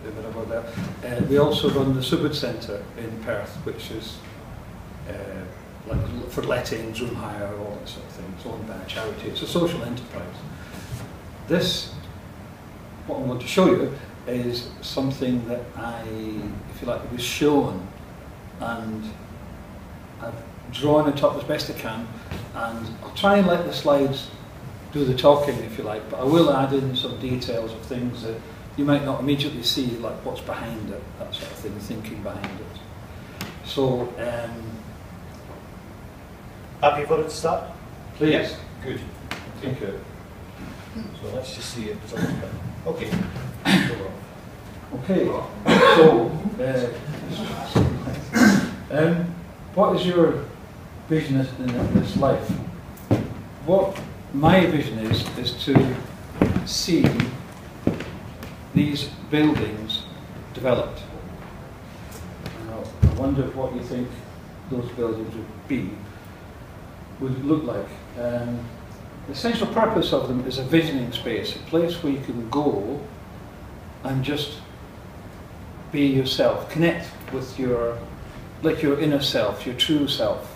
a bit about that. We also run the Subud Centre in Perth, which is like for lettings, room hire, all that sort of thing. It's owned by a charity. It's a social enterprise. This, what I'm going to show you, is something that if you like, was shown, and I've drawn it up as best I can, and I'll try and let the slides do the talking, if you like, but I will add in some details of things that you might not immediately see, like what's behind it, that sort of thing, thinking behind it. So, happy for it to start? please. Yes. Good. Thank you. So let's just see it. Okay. Okay, so what is your vision in this life? What my vision is to see these buildings developed. Now, I wonder what you think those buildings would look like. The essential purpose of them is a visioning space, a place where you can go and just be yourself, connect with your inner self, your true self.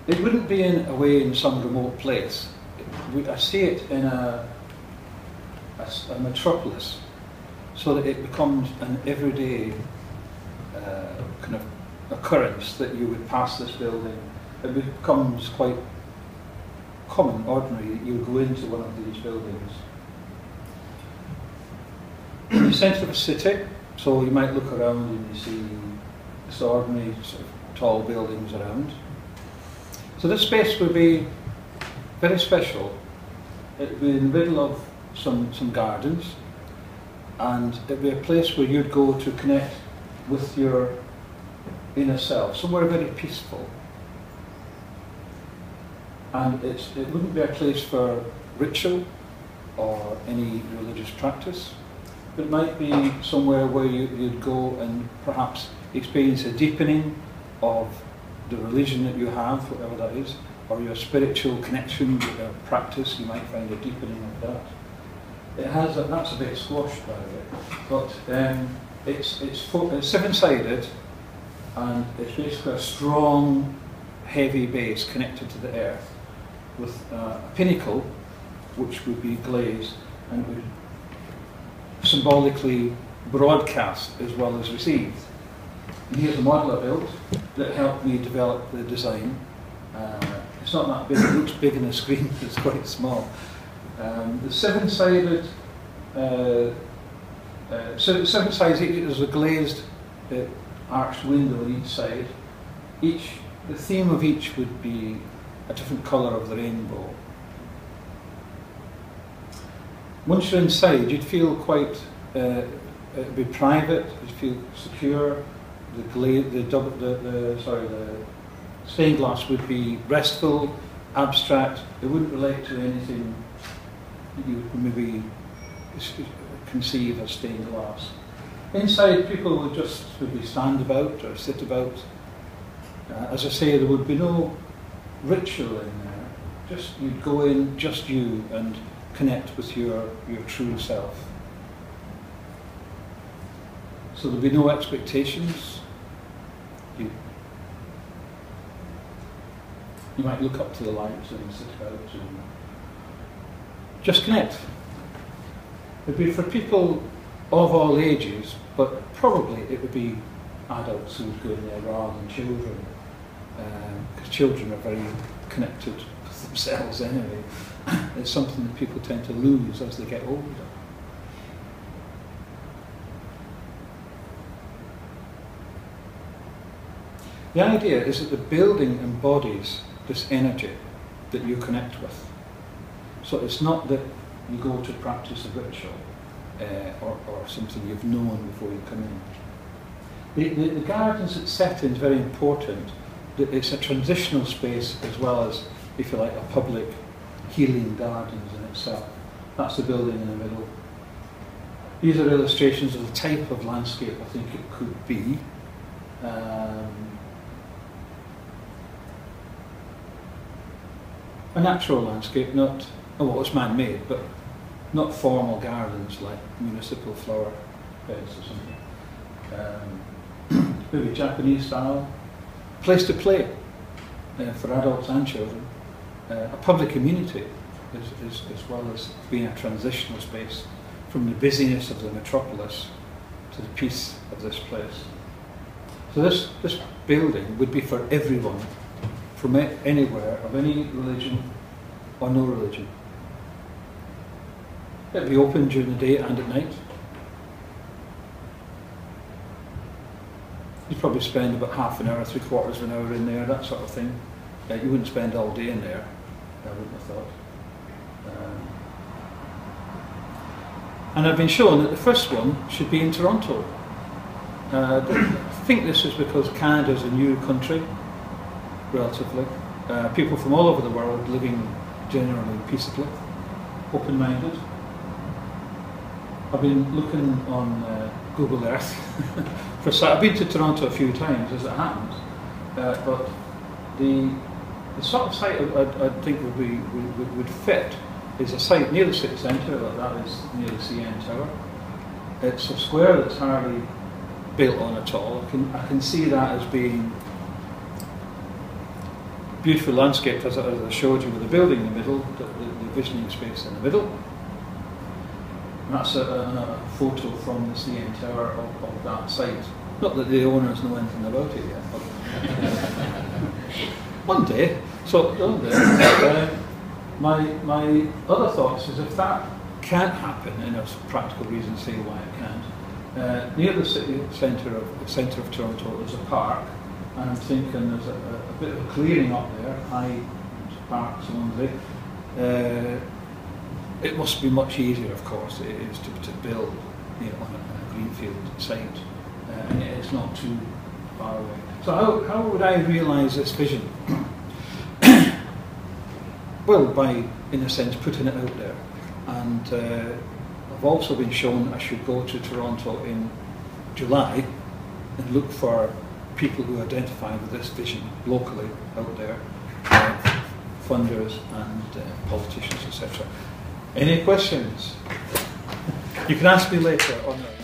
It wouldn't be in a way in some remote place. I see it in a metropolis, so that it becomes an everyday kind of occurrence that you would pass this building. It becomes quite common, ordinary, that you would go into one of these buildings. In the centre of a city, so you might look around and you see this ordinary sort of tall buildings around. So this space would be very special. It would be in the middle of some gardens, and it would be a place where you'd go to connect with your inner self, somewhere very peaceful. And it wouldn't be a place for ritual or any religious practice, but it might be somewhere where you'd go and perhaps experience a deepening of the religion that you have, whatever that is, or your spiritual connection with your practice. You might find a deepening of that. It has that's a bit squashed, by the way, but it's seven-sided, and it's basically a strong, heavy base connected to the earth, with a pinnacle which would be glazed and would symbolically broadcast as well as received. And here's a model I built that helped me develop the design. It's not that big, it looks big in the screen, but it's quite small. The seven-sided, seven sides, there's a glazed arched window on each side. The theme of each would be a different colour of the rainbow. Once you're inside, you'd feel quite, it'd be private, you'd feel secure. The stained glass would be restful, abstract. It wouldn't relate to anything that you would maybe conceive as stained glass. Inside, people would just maybe stand about or sit about. As I say, there would be no ritual in there. Just you'd go in, just you, and connect with your true self. So there'd be no expectations. You might look up to the lights and sit about and just connect. It'd be for people of all ages, but probably it would be adults who would go in there rather than children, because children are very connected with themselves anyway. It's something that people tend to lose as they get older. The idea is that the building embodies this energy that you connect with. So it's not that you go to practice a ritual or something you've known before you come in. The gardens it's set in is very important. It's a transitional space as well as, if you like, a public healing gardens in itself. That's the building in the middle. These are illustrations of the type of landscape I think it could be. A natural landscape, not, well, it's man-made, but not formal gardens like municipal flower beds or something. Maybe Japanese style. Place to play for adults and children. A public community as well as being a transitional space from the busyness of the metropolis to the peace of this place. So this building would be for everyone, from anywhere, of any religion or no religion. It'd be open during the day and at night. You'd probably spend about half an hour, 3/4 of an hour in there, that sort of thing. You wouldn't spend all day in there, I wouldn't have thought. And I've been shown that the first one should be in Toronto. I think this is because Canada is a new country, relatively. People from all over the world living generally peaceably, open-minded. I've been looking on Google Earth for I've been to Toronto a few times, as it happens, but the sort of site I think would fit is a site near the city centre, like that is near the CN Tower. It's a square that's hardly built on at all. I can see that as being beautiful landscape, as I showed you, with the building in the middle, the visioning space in the middle. And that's a photo from the CN Tower of that site. Not that the owners know anything about it yet, but one day. So one day, my other thoughts is if that can't happen, and there's practical reasons say why it can't. Near the city centre of Toronto, there's a park, and I'm thinking there's a bit of a clearing up there, high park, Swansea. It must be much easier, of course, it is to build, you know, on a greenfield site, and it's not too far away. So how would I realise this vision? Well, by, in a sense, putting it out there. And I've also been shown I should go to Toronto in July and look for people who identify with this vision locally out there, funders and politicians, etc. Any questions? You can ask me later on that.